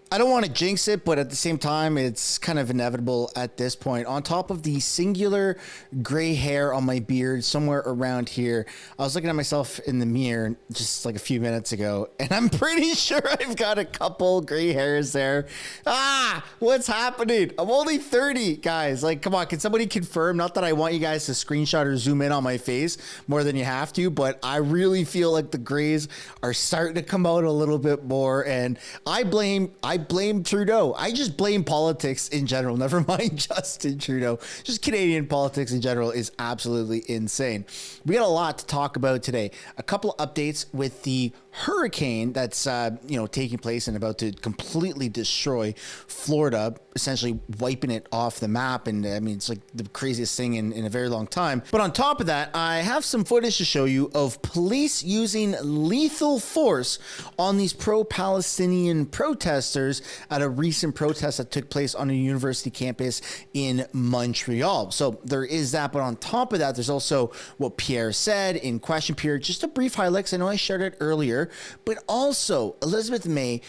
I don't want to jinx it, but at the same time, it's kind of inevitable at this point. On top of the singular gray hair on my beard, somewhere around here, I was looking at myself in the mirror just like a few minutes ago, and I'm pretty sure I've got a couple gray hairs there. What's happening? I'm only 30, guys. Like, come on, can somebody confirm? Not that I want you guys to screenshot or zoom in on my face more than you have to, but I really feel like the grays are starting to come out a little bit more, and I blame Trudeau. I just blame politics in general. Never mind Justin Trudeau. Just Canadian politics in general is absolutely insane. We got a lot to talk about today. A couple of updates with the hurricane that's taking place and about to completely destroy Florida, essentially wiping it off the map. And I mean, it's like the craziest thing in a very long time. But on top of that, I have some footage to show you of police using lethal force on these pro-Palestinian protesters at a recent protest that took place on a university campus in Montreal. So there is that, but on top of that, there's also what Pierre said in question period. Just a brief highlights. I know I shared it earlier, but also Elizabeth May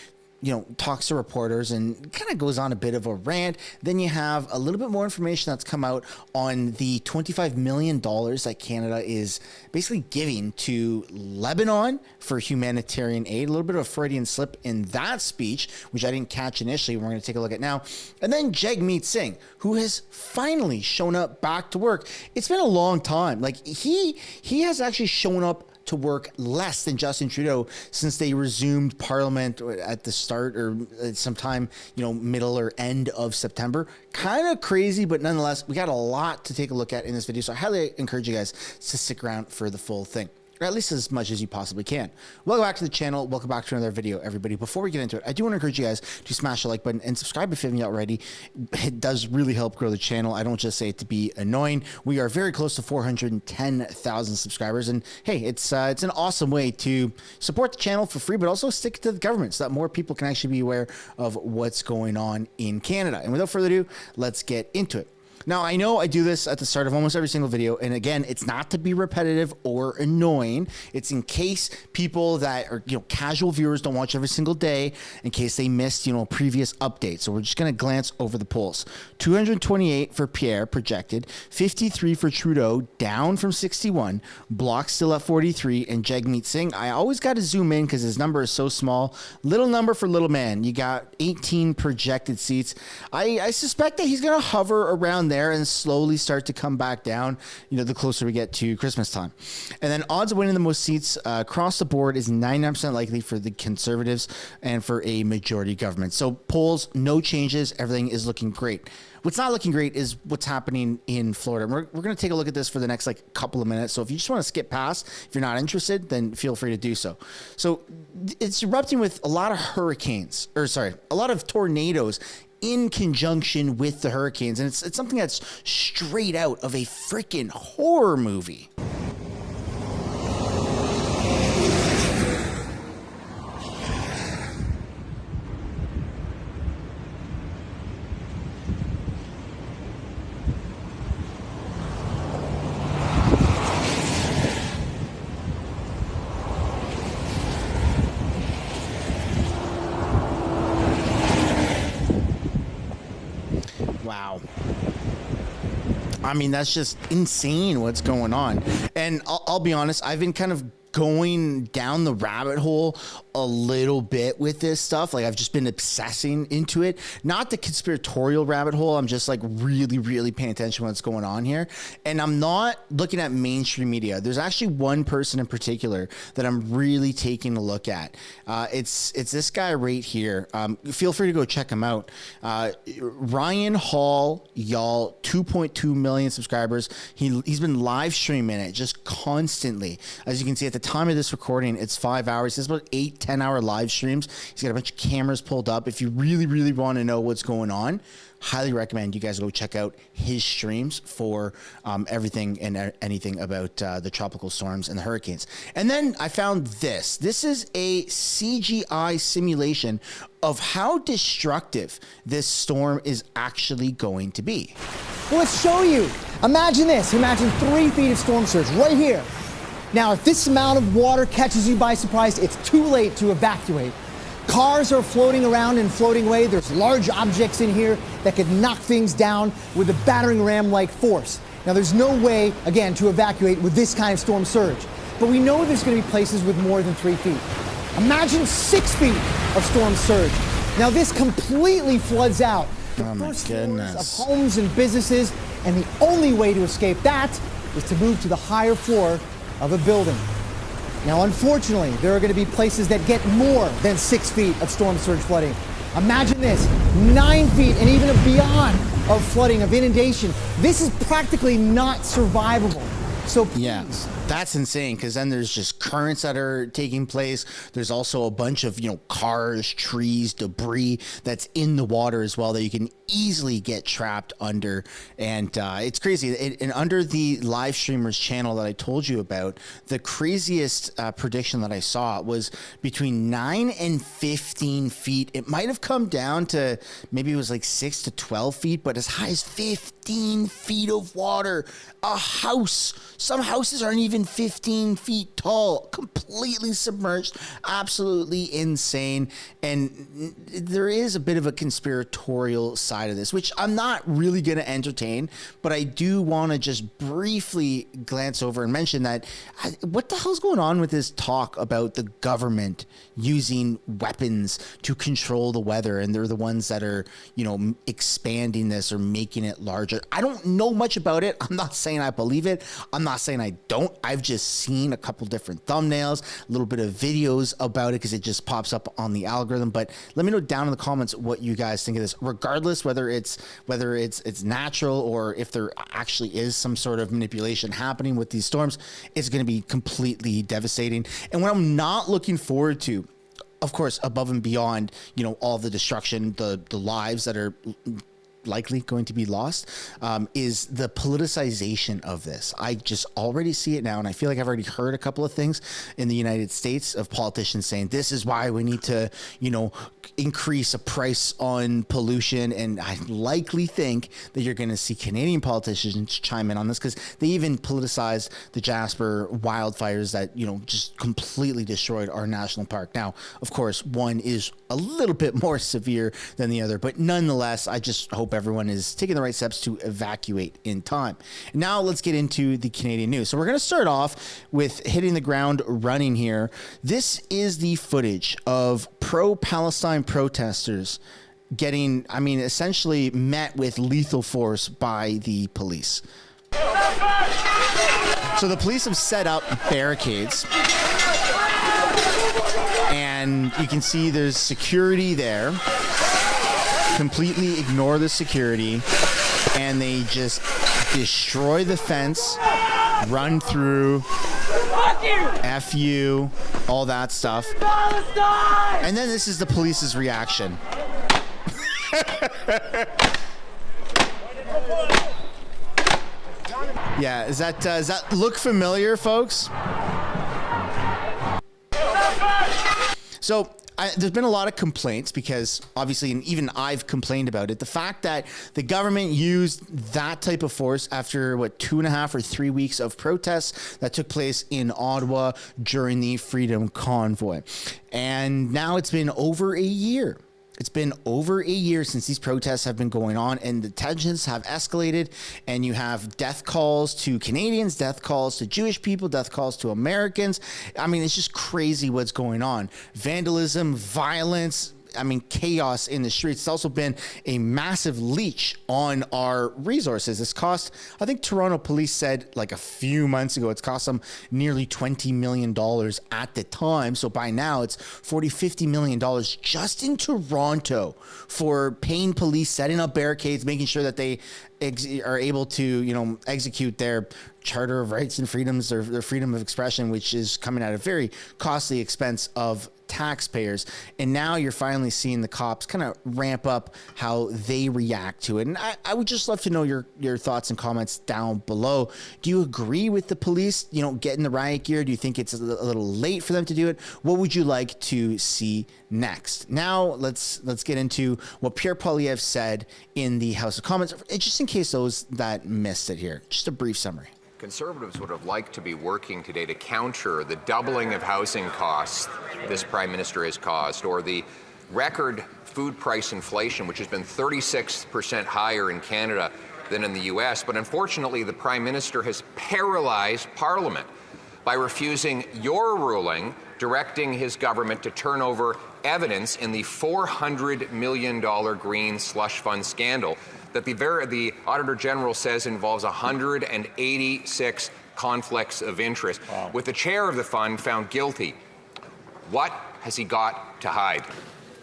talks to reporters and kind of goes on a bit of a rant. Then you have a little bit more information that's come out on the $25 million that Canada is basically giving to Lebanon for humanitarian aid. A little bit of a Freudian slip in that speech, which I didn't catch initially. We're going to take a look at now. And then Jagmeet, who has finally shown up back to work. It's been a long time. Like he has actually shown up to work less than Justin Trudeau since they resumed Parliament at the start or sometime, middle or end of September. Kind of crazy, but nonetheless, we got a lot to take a look at in this video. So I highly encourage you guys to stick around for the full thing, or at least as much as you possibly can. Welcome back to the channel. Welcome back to another video, everybody. Before we get into it, I do want to encourage you guys to smash the like button and subscribe if you haven't yet already. It does really help grow the channel. I don't just say it to be annoying. We are very close to 410,000 subscribers. And hey, it's an awesome way to support the channel for free, but also stick to the government so that more people can actually be aware of what's going on in Canada. And without further ado, let's get into it. Now, I know I do this at the start of almost every single video, and again, it's not to be repetitive or annoying. It's in case people that are, casual viewers don't watch every single day, in case they missed, previous updates. So we're just going to glance over the polls. 228 for Pierre projected, 53 for Trudeau, down from 61, Bloc still at 43, and Jagmeet, I always got to zoom in because his number is so small. Little number for little man. You got 18 projected seats. I suspect that he's going to hover around there and slowly start to come back down, the closer we get to Christmas time. And then odds of winning the most seats across the board is 99% likely for the Conservatives and for a majority government. So polls, no changes. Everything is looking great. What's not looking great is what's happening in Florida. We're going to take a look at this for the next couple of minutes. So if you just want to skip past, if you're not interested, then feel free to do so. So it's erupting with a lot of a lot of tornadoes in conjunction with the hurricanes. And it's something that's straight out of a freaking horror movie. Wow. I mean, that's just insane what's going on. And I'll be honest, I've been kind of going down the rabbit hole a little bit with this stuff. Like I've just been obsessing into it, not the conspiratorial rabbit hole. I'm just really, really paying attention to what's going on here. And I'm not looking at mainstream media. There's actually one person in particular that I'm really taking a look at. It's this guy right here. Feel free to go check him out. Ryan Hall, y'all, 2.2 million subscribers. He's been live streaming it just constantly. As you can see at the time of this recording, it's 5 hours. He has about 8-10 hour live streams. He's got a bunch of cameras pulled up. If you really, really want to know what's going on, highly recommend you guys go check out his streams for everything and anything about the tropical storms and the hurricanes. And then I found this. This is a CGI simulation of how destructive this storm is actually going to be. Well, let's show you. Imagine this. Imagine 3 feet of storm surge right here. Now, if this amount of water catches you by surprise, it's too late to evacuate. Cars are floating around and floating away. There's large objects in here that could knock things down with a battering ram-like force. Now, there's no way, again, to evacuate with this kind of storm surge. But we know there's going to be places with more than 3 feet. Imagine 6 feet of storm surge. Now, this completely floods out the first floors of homes and businesses, and the only way to escape that is to move to the higher floor of a building. Now, unfortunately, there are going to be places that get more than 6 feet of storm surge flooding. Imagine this, 9 feet and even beyond of flooding, of inundation. This is practically not survivable. So please. Yeah, that's insane, because then there's just currents that are taking place. There's also a bunch of, cars, trees, debris that's in the water as well that you can easily get trapped under. And it's crazy. And under the live streamers channel that I told you about, the craziest prediction that I saw was between 9 and 15 feet. It might have come down to maybe it was like 6 to 12 feet, but as high as 15 feet of water. A house. Some houses aren't even 15 feet tall, completely submerged, absolutely insane. And there is a bit of a conspiratorial side of this, which I'm not really going to entertain, but I do want to just briefly glance over and mention that what the hell's going on with this talk about the government using weapons to control the weather, and they're the ones that are, expanding this or making it larger. I don't know much about it. I'm not saying I believe it. I'm not saying I don't. I've just seen a couple different thumbnails, a little bit of videos about it because it just pops up on the algorithm. But let me know down in the comments what you guys think of this, regardless whether it's natural or if there actually is some sort of manipulation happening with these storms. It's going to be completely devastating. And what I'm not looking forward to, of course, above and beyond, all the destruction, the lives that are likely going to be lost, is the politicization of this. I just already see it now, and I feel like I've already heard a couple of things in the United States of politicians saying this is why we need to, increase a price on pollution. And I likely think that you're going to see Canadian politicians chime in on this, because they even politicized the Jasper wildfires that, just completely destroyed our national park. Now, of course, one is a little bit more severe than the other, but nonetheless, I just hope everyone is taking the right steps to evacuate in time. Now let's get into the Canadian news. So we're going to start off with hitting the ground running here. This is the footage of pro-Palestine protesters getting, essentially met with lethal force by the police. So the police have set up barricades, and you can see there's security there. Completely ignore the security, and they just destroy the fence, run through, F you, all that stuff. And then this is the police's reaction. Yeah, does that look familiar, folks? So there's been a lot of complaints, because obviously, and even I've complained about it, the fact that the government used that type of force after 2.5 or 3 weeks of protests that took place in Ottawa during the Freedom Convoy. And now it's been over a year. It's been over a year since these protests have been going on, and the tensions have escalated, and you have death calls to Canadians, death calls to Jewish people, death calls to Americans. It's just crazy what's going on. Vandalism, violence, chaos in the streets. It's also been a massive leech on our resources. It's cost, I think Toronto police said like a few months ago, it's cost them nearly $20 million at the time. So by now it's $40-50 million just in Toronto for paying police, setting up barricades, making sure that they are able to, execute their Charter of Rights and Freedoms, or their freedom of expression, which is coming at a very costly expense of taxpayers. And now you're finally seeing the cops kind of ramp up how they react to it. And I would just love to know your thoughts and comments down below. Do you agree with the police, getting the riot gear? Do you think it's a little late for them to do it? What would you like to see next? Now let's get into what Pierre Poilievre said in the House of Commons, just in case those that missed it here. Just a brief summary. Conservatives would have liked to be working today to counter the doubling of housing costs this Prime Minister has caused, or the record food price inflation, which has been 36% higher in Canada than in the US. But unfortunately, the Prime Minister has paralyzed Parliament by refusing your ruling directing his government to turn over evidence in the $400 million green slush fund scandal that the Auditor General says involves 186 conflicts of interest, with the chair of the fund found guilty. What has he got to hide?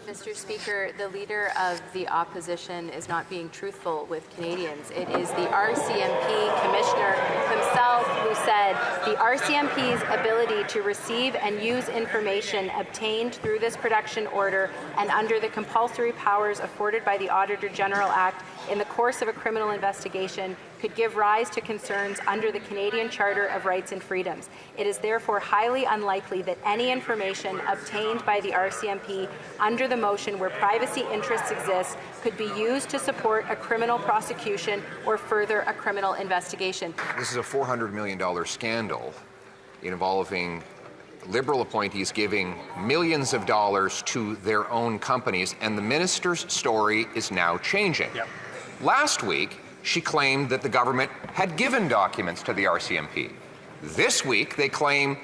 Mr. Speaker, the Leader of the Opposition is not being truthful with Canadians. It is the RCMP Commissioner himself who said the RCMP's ability to receive and use information obtained through this production order and under the compulsory powers afforded by the Auditor General Act in the course of a criminal investigation could give rise to concerns under the Canadian Charter of Rights and Freedoms. It is therefore highly unlikely that any information obtained by the RCMP under the motion where privacy interests exist could be used to support a criminal prosecution or further a criminal investigation. This is a $400 million scandal involving Liberal appointees giving millions of dollars to their own companies, and the minister's story is now changing. Yep. Last week, she claimed that the government had given documents to the RCMP. This week, they claim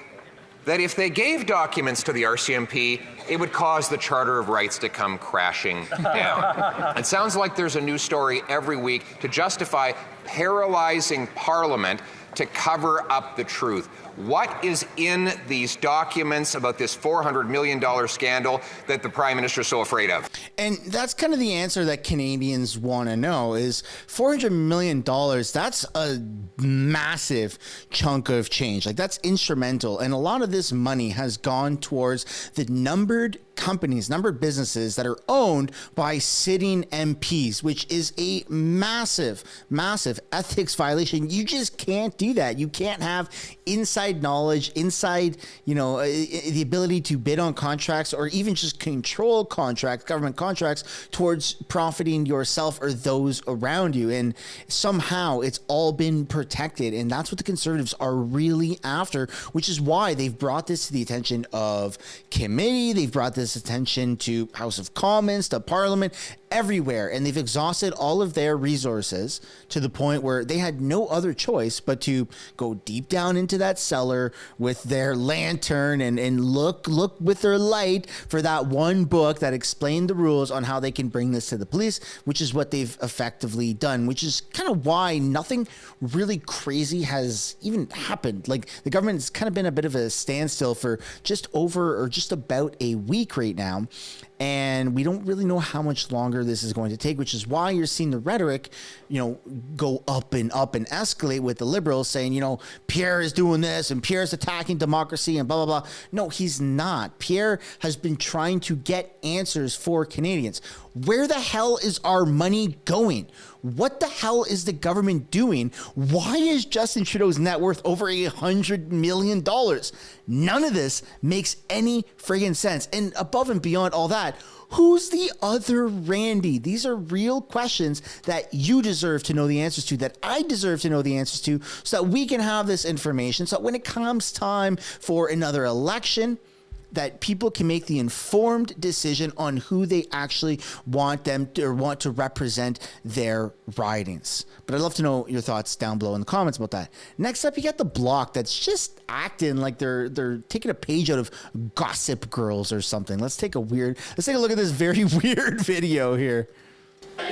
that if they gave documents to the RCMP, it would cause the Charter of Rights to come crashing down. It sounds like there's a new story every week to justify paralyzing Parliament to cover up the truth. What is in these documents about this $400 million scandal that the Prime Minister is so afraid of? And that's kind of the answer that Canadians want to know is $400 million. That's a massive chunk of change. Like, that's instrumental. And a lot of this money has gone towards the numbered companies, numbered businesses that are owned by sitting MPs, which is a massive, massive ethics violation. You just can't do that. You can't have inside knowledge, inside, the ability to bid on contracts or even just control contracts, government contracts, towards profiting yourself or those around you. And somehow it's all been protected. And that's what the Conservatives are really after, which is why they've brought this to the attention of committee. They've brought this attention to House of Commons, to Parliament, everywhere. And they've exhausted all of their resources to the point where they had no other choice but to go deep down into that cellar with their lantern and look with their light for that one book that explained the rules on how they can bring this to the police, which is what they've effectively done, which is kind of why nothing really crazy has even happened. Like, the government's kind of been a bit of a standstill for just about a week right now. And we don't really know how much longer this is going to take, which is why you're seeing the rhetoric, go up and escalate with the Liberals saying, Pierre is doing this and Pierre's attacking democracy and blah, blah, blah. No, he's not. Pierre has been trying to get answers for Canadians. Where the hell is our money going? What the hell is the government doing? Why is Justin Trudeau's net worth over $100 million? None of this makes any friggin' sense. And above and beyond all that, who's the other Randy? These are real questions that you deserve to know the answers to, that I deserve to know the answers to, so that we can have this information. So when it comes time for another election, that people can make the informed decision on who they actually want to represent their ridings. But I'd love to know your thoughts down below in the comments about that. Next up, you got the Bloc that's just acting like they're taking a page out of Gossip Girls or something. Let's take a look at this very weird video here. Are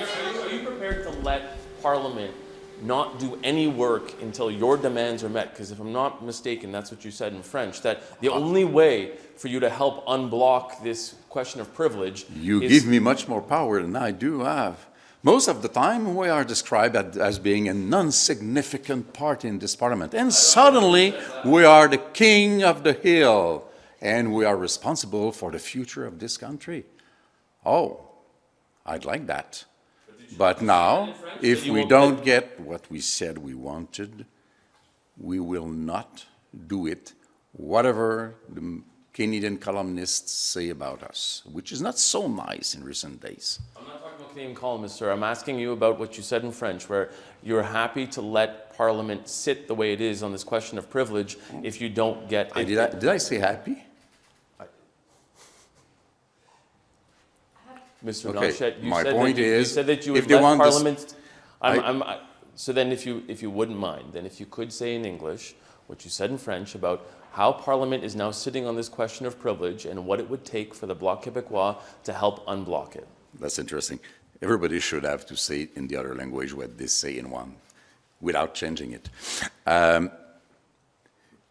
you prepared to let Parliament not do any work until your demands are met? Because if I'm not mistaken, that's what you said in French, that the only way for you to help unblock this question of privilege You give me much more power than I do have. Most of the time, we are described as being a non-significant party in this parliament. And suddenly, we are the king of the hill, and we are responsible for the future of this country. Oh, I'd like that. But now, if we don't get what we said we wanted, we will not do it, whatever the Canadian columnists say about us, which is not so nice in recent days. I'm not talking about Canadian columnist, sir. I'm asking you about what you said in French, where you're happy to let Parliament sit the way it is on this question of privilege if you don't get it. Did I say happy? Mr. Okay, Blanchet, my point is, you said that you if would they let want this- Parliament. So then, if you wouldn't mind, then if you could say in English what you said in French about how Parliament is now sitting on this question of privilege and what it would take for the Bloc Québécois to help unblock it. That's interesting. Everybody should have to say it in the other language what they say in one, without changing it.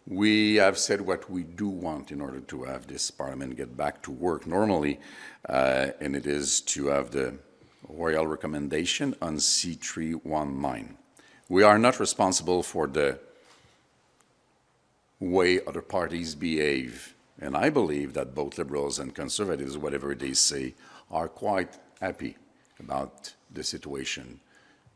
We have said what we do want in order to have this Parliament get back to work normally, and it is to have the royal recommendation on C319. We are not responsible for the way other parties behave, and I believe that both Liberals and Conservatives, whatever they say, are quite happy about the situation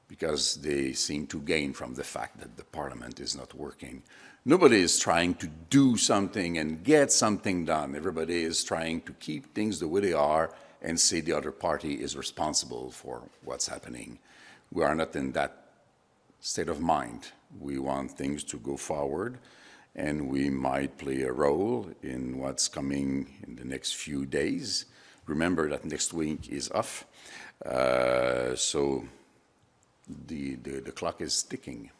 because they seem to gain from the fact that the Parliament is not working. Nobody is trying to do something and get something done. Everybody is trying to keep things the way they are and say the other party is responsible for what's happening. We are not in that state of mind. We want things to go forward, and we might play a role in what's coming in the next few days. Remember that next week is off, so the clock is ticking.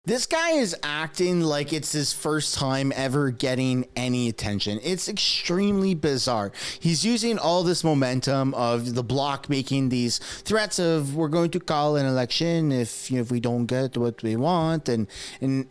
This guy is acting like it's his first time ever getting any attention. It's extremely bizarre. He's using all this momentum of the Bloc making these threats of we're going to call an election if we don't get what we want, and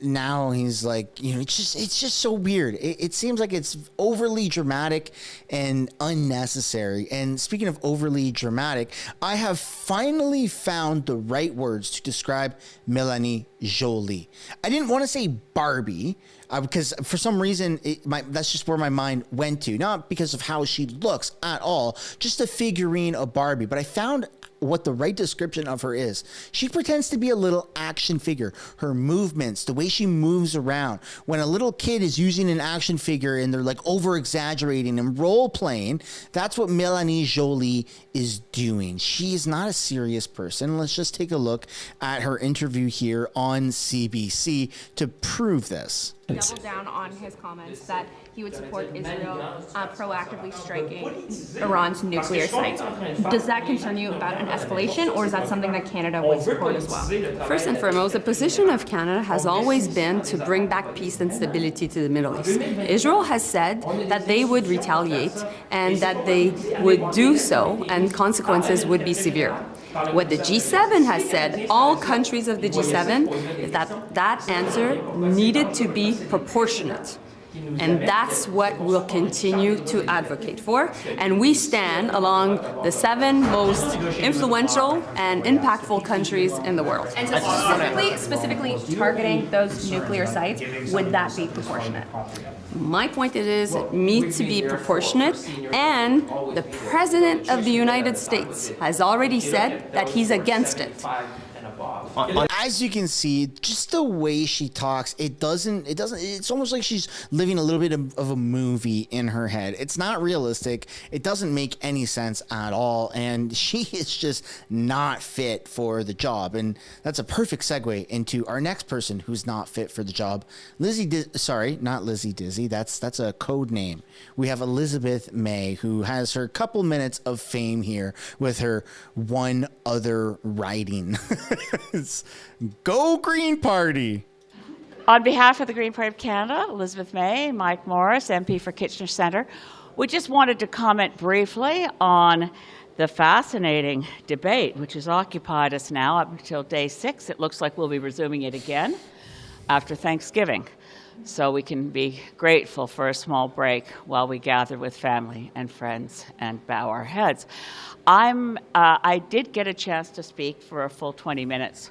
now he's like, it's just so weird. It seems like it's overly dramatic and unnecessary. And speaking of overly dramatic, I have finally found the right words to describe Mélanie Joly. I didn't want to say Barbie because for some reason that's just where my mind went to, not because of how she looks at all, just a figurine of Barbie. But I found what the right description of her is. She pretends to be a little action figure. Her movements, the way she moves around. When a little kid is using an action figure and they're like over exaggerating and role playing, that's what Mélanie Joly is doing. She is not a serious person. Let's just take a look at her interview here on CBC to prove this. Double down on his comments that he would support Israel proactively striking Iran's nuclear sites. Does that concern you about an escalation, or is that something that Canada would support as well? First and foremost, the position of Canada has always been to bring back peace and stability to the Middle East. Israel has said that they would retaliate and that they would do so, and consequences would be severe. What the G7 has said, all countries of the G7, is that answer needed to be proportionate. And that's what we'll continue to advocate for. And we stand along the 7 most influential and impactful countries in the world. And so specifically targeting those nuclear sites, would that be proportionate? My point is it needs to be proportionate, and the President of the United States has already said that he's against it. As you can see, just the way she talks, it's almost like she's living a little bit of a movie in her head. It's not realistic. It doesn't make any sense at all. And she is just not fit for the job. And that's a perfect segue into our next person who's not fit for the job. Not Lizzie Dizzy. That's a code name. We have Elizabeth May, who has her couple minutes of fame here with her one other writing. Go Green Party! On behalf of the Green Party of Canada, Elizabeth May, Mike Morris, MP for Kitchener Centre, we just wanted to comment briefly on the fascinating debate which has occupied us now up until day 6. It looks like we'll be resuming it again after Thanksgiving, so we can be grateful for a small break while we gather with family and friends and bow our heads. I did get a chance to speak for a full 20 minutes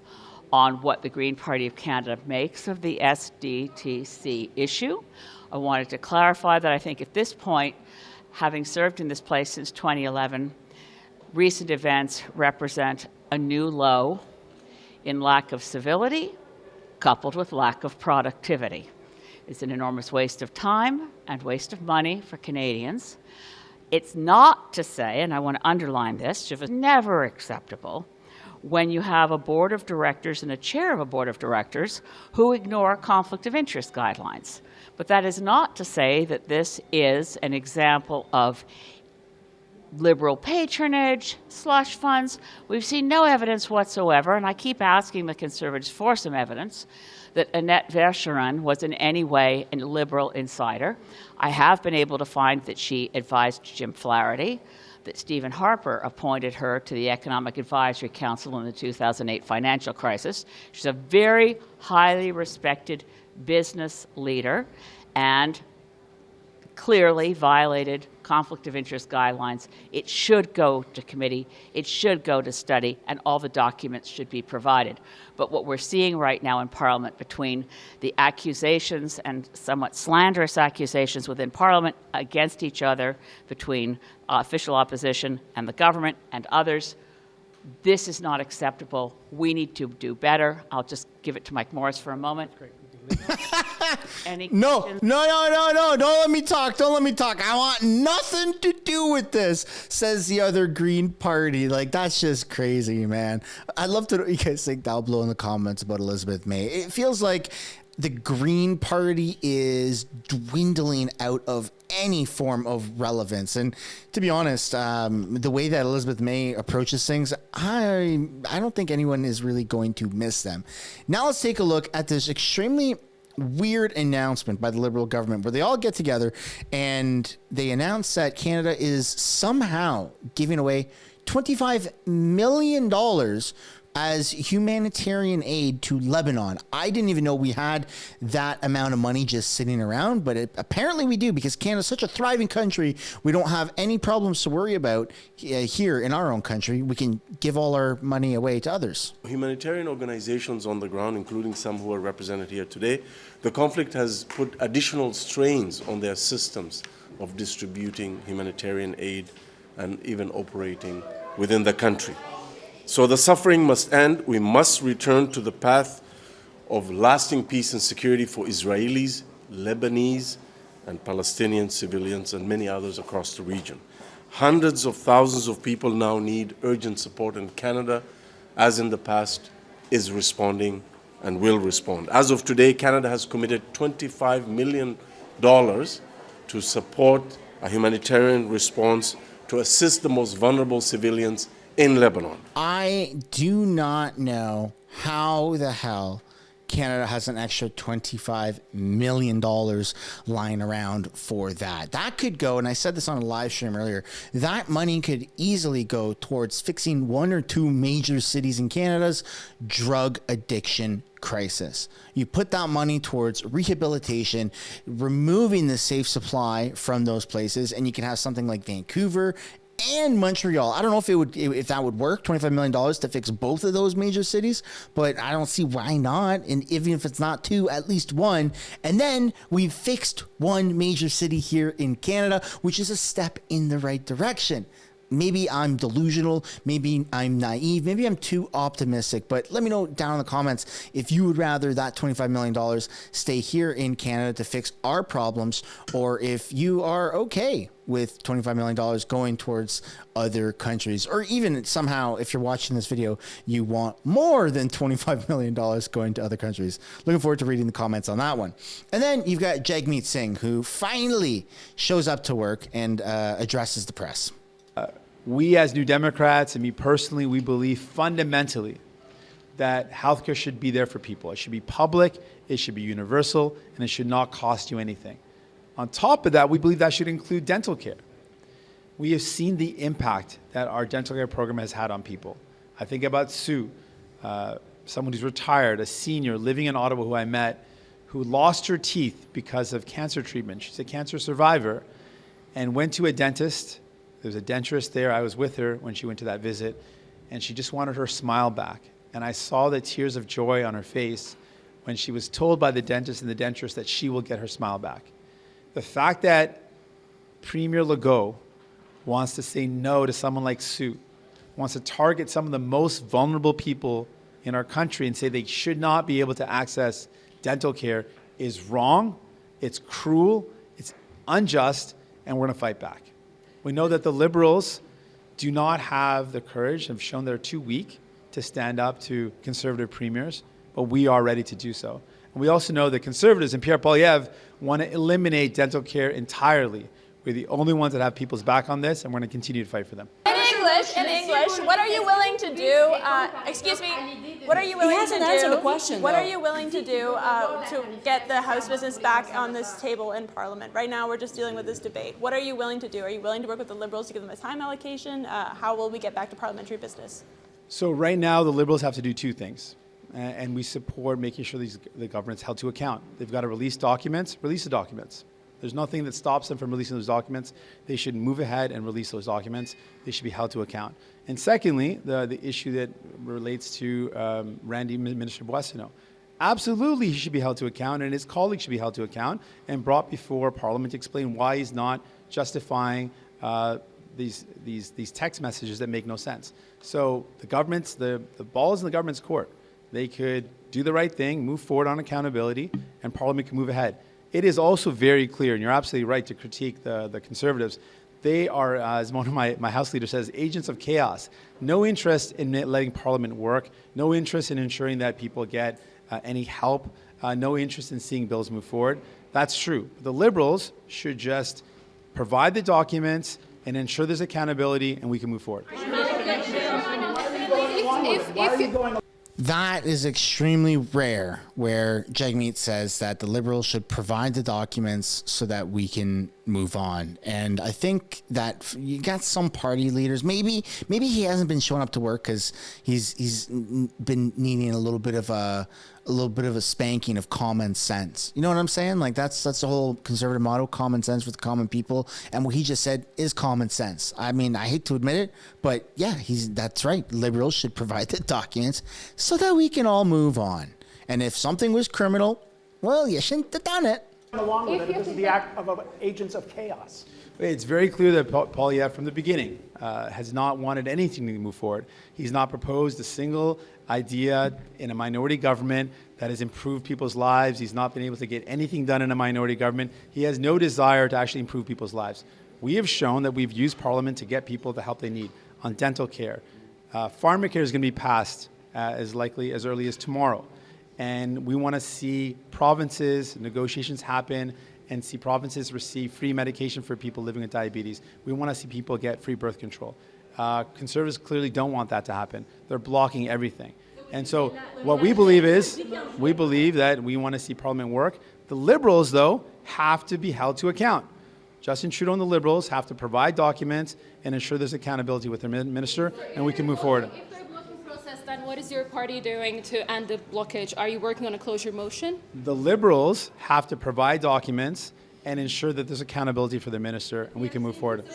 on what the Green Party of Canada makes of the SDTC issue. I wanted to clarify that I think at this point, having served in this place since 2011, recent events represent a new low in lack of civility coupled with lack of productivity. It's an enormous waste of time and waste of money for Canadians. It's not to say, and I want to underline this, it's never acceptable when you have a board of directors and a chair of a board of directors who ignore conflict of interest guidelines. But that is not to say that this is an example of liberal patronage, slush funds. We've seen no evidence whatsoever, and I keep asking the Conservatives for some evidence that Annette Verschuren was in any way a liberal insider. I have been able to find that she advised Jim Flaherty, that Stephen Harper appointed her to the Economic Advisory Council in the 2008 financial crisis. She's a very highly respected business leader and clearly violated conflict of interest guidelines. It should go to committee, it should go to study, and all the documents should be provided. But what we're seeing right now in Parliament between the accusations and somewhat slanderous accusations within Parliament against each other, between official opposition and the government and others, this is not acceptable. We need to do better. I'll just give it to Mike Morris for a moment. No, don't let me talk. I want nothing to do with this, says the other Green Party. Like, that's just crazy, man. I'd love to know what you guys think down below in the comments about Elizabeth May. It feels like the Green Party is dwindling out of any form of relevance. And to be honest, the way that Elizabeth May approaches things, I don't think anyone is really going to miss them. Now let's take a look at this extremely weird announcement by the Liberal government where they all get together and they announce that Canada is somehow giving away $25 million as humanitarian aid to Lebanon. I didn't even know we had that amount of money just sitting around, but apparently we do, because Canada's such a thriving country. We don't have any problems to worry about here in our own country. We can give all our money away to others. Humanitarian organizations on the ground, including some who are represented here today, the conflict has put additional strains on their systems of distributing humanitarian aid and even operating within the country. So the suffering must end. We must return to the path of lasting peace and security for Israelis, Lebanese, and Palestinian civilians, and many others across the region. Hundreds of thousands of people now need urgent support, and Canada, as in the past, is responding and will respond. As of today, Canada has committed $25 million to support a humanitarian response to assist the most vulnerable civilians in Lebanon. I do not know how the hell Canada has an extra $25 million lying around for that. That could go, and I said this on a live stream earlier, that money could easily go towards fixing one or two major cities in Canada's drug addiction crisis. You put that money towards rehabilitation, removing the safe supply from those places, and you can have something like Vancouver and Montreal. I don't know if that would work, $25 million to fix both of those major cities, but I don't see why not. And even if it's not two, at least one. And then we've fixed one major city here in Canada, which is a step in the right direction. Maybe I'm delusional, maybe I'm naive, maybe I'm too optimistic, but let me know down in the comments if you would rather that $25 million stay here in Canada to fix our problems, or if you are okay with $25 million going towards other countries, or even somehow, if you're watching this video, you want more than $25 million going to other countries. Looking forward to reading the comments on that one. And then you've got Jagmeet Singh, who finally shows up to work and addresses the press. We as New Democrats, and me personally, we believe fundamentally that healthcare should be there for people. It should be public, it should be universal, and it should not cost you anything. On top of that, we believe that should include dental care. We have seen the impact that our dental care program has had on people. I think about Sue, someone who's retired, a senior living in Ottawa who I met, who lost her teeth because of cancer treatment. She's a cancer survivor and went to a dentist. There's a denturist there. I was with her when she went to that visit, and she just wanted her smile back. And I saw the tears of joy on her face when she was told by the dentist and the denturist that she will get her smile back. The fact that Premier Legault wants to say no to someone like Sue, wants to target some of the most vulnerable people in our country and say they should not be able to access dental care is wrong, it's cruel, it's unjust, and we're going to fight back. We know that the Liberals do not have the courage, have shown they're too weak to stand up to Conservative premiers, but we are ready to do so. And we also know that Conservatives and Pierre Poilievre want to eliminate dental care entirely. We're the only ones that have people's back on this, and we're going to continue to fight for them. In English, what are you willing to do? Excuse me. What are you willing to do? He hasn't answered the question. What are you willing to do to get the House business back on this table in Parliament? Right now, we're just dealing with this debate. What are you willing to do? Are you willing to work with the Liberals to give them a time allocation? How will we get back to parliamentary business? So right now, the Liberals have to do two things, and we support making sure the government's held to account. They've got to release documents. Release the documents. There's nothing that stops them from releasing those documents. They should move ahead and release those documents. They should be held to account. And secondly, the issue that relates to Minister Boissonnault. Absolutely, he should be held to account, and his colleagues should be held to account and brought before Parliament to explain why he's not justifying these text messages that make no sense. So the ball is in the government's court. They could do the right thing, move forward on accountability, and Parliament can move ahead. It is also very clear, and you're absolutely right to critique the Conservatives. They are, as one of my House leader says, agents of chaos. No interest in letting Parliament work, no interest in ensuring that people get any help, no interest in seeing bills move forward. That's true. The Liberals should just provide the documents and ensure there's accountability, and we can move forward. That is extremely rare, where Jagmeet says that the Liberals should provide the documents so that we can move on. And I think that you got some party leaders, maybe he hasn't been showing up to work because he's been needing a little bit of a spanking of common sense. You know what I'm saying? Like that's the whole Conservative motto, common sense with common people. And what he just said is common sense. I mean, I hate to admit it, but yeah, that's right. Liberals should provide the documents so that we can all move on. And if something was criminal, well, you shouldn't have done it. Along with it, this is the act of agents of chaos. It's very clear that Poilievre from the beginning has not wanted anything to move forward. He's not proposed a single idea in a minority government that has improved people's lives. He's not been able to get anything done in a minority government. He has no desire to actually improve people's lives. We have shown that we've used Parliament to get people the help they need on dental care. Pharmacare is going to be passed as early as tomorrow. And we want to see provinces, negotiations happen, and see provinces receive free medication for people living with diabetes. We want to see people get free birth control. Conservatives clearly don't want that to happen. They're blocking everything. And so what we believe that we want to see Parliament work. The Liberals, though, have to be held to account. Justin Trudeau and the Liberals have to provide documents and ensure there's accountability with their minister, and we can move forward. Then what is your party doing to end the blockage? Are you working on a closure motion? The Liberals have to provide documents and ensure that there's accountability for the minister, and we can move forward.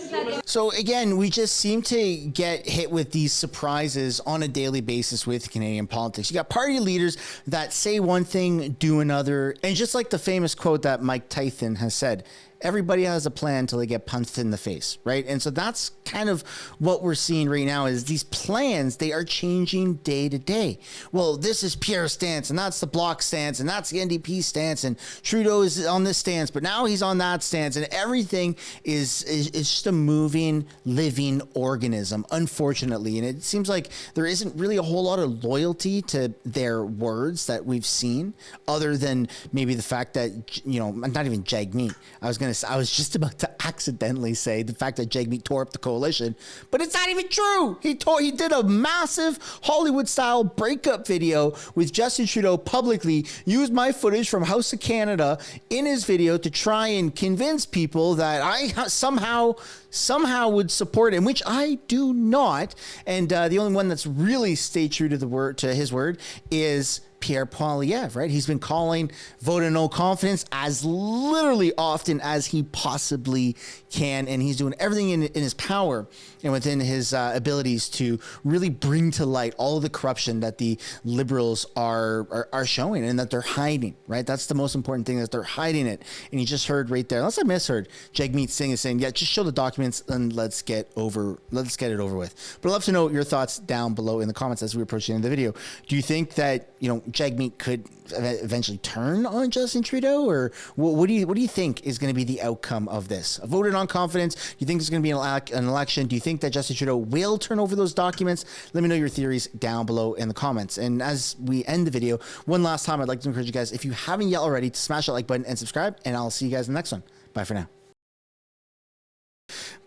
So again, we just seem to get hit with these surprises on a daily basis with Canadian politics. You got party leaders that say one thing, do another, and just like the famous quote that Mike Tyson has said, everybody has a plan until they get punched in the face, right? And so that's kind of what we're seeing right now is these plans, they are changing day to day. Well, this is Pierre's stance, and that's the Bloc stance, and that's the NDP stance, and Trudeau is on this stance, but now he's on that stance, and everything is just a moving, living organism, unfortunately. And it seems like there isn't really a whole lot of loyalty to their words that we've seen, other than maybe the fact that, you know, not even Jagmeet. I was just about to accidentally say the fact that Jagmeet tore up the coalition, but it's not even true. He did a massive Hollywood-style breakup video with Justin Trudeau publicly, used my footage from House of Canada in his video to try and convince people that I somehow would support him, which I do not. And the only one that's really stayed true to his word is Pierre Poilievre, right? He's been calling vote of no confidence as literally often as he possibly can, and he's doing everything in his power and within his abilities to really bring to light all of the corruption that the Liberals are showing and that they're hiding, right? That's the most important thing, that they're hiding it. And you just heard right there, unless I misheard, Jagmeet Singh is saying, yeah, just show the documents and let's get it over with. But I'd love to know your thoughts down below in the comments as we approach the end of the video. Do you think that, you know, Jagmeet could eventually turn on Justin Trudeau, or what do you think is going to be the outcome of this? Voted on confidence. Do you think there's going to be an election? Do you think that Justin Trudeau will turn over those documents? Let me know your theories down below in the comments. And as we end the video, one last time, I'd like to encourage you guys, if you haven't yet already, to smash that like button and subscribe, and I'll see you guys in the next one. Bye for now.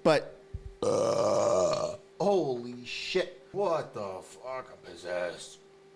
But holy shit, what the fuck, I'm possessed.